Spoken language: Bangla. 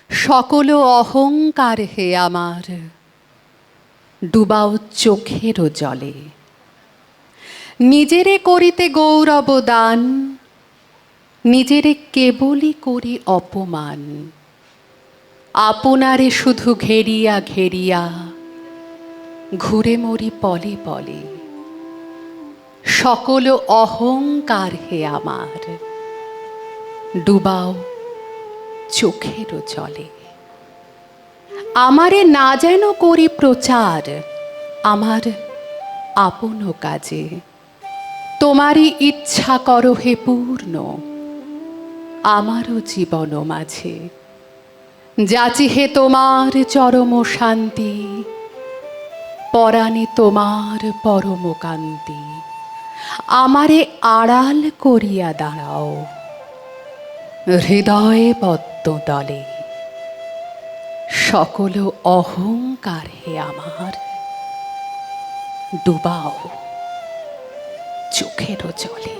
সকল অহংকার হে আমার, ডুবাও চোখের জলে। নিজেরে করিতে গৌরব দান, নিজেরে কেবলই করি অপমান। আপনারে শুধু ঘেরিয়া ঘেরিয়া ঘুরে মরি পলে পলে। সকল অহংকার হে আমার, ডুবাও চোখের জলে। আমারে না যেন করি প্রচার আমার আপন কাজে, তোমারই ইচ্ছা করো হে পূর্ণ আমারও জীবন মাঝে। যাচি হে তোমার চরম শান্তি, পরাণে তোমার পরম কান্তি। আমারে আড়াল করিয়া দাঁড়াও হৃদয়ে পদ্মতলে। সকল অহংকার হে আমার, ডুবাও চোখের জলে।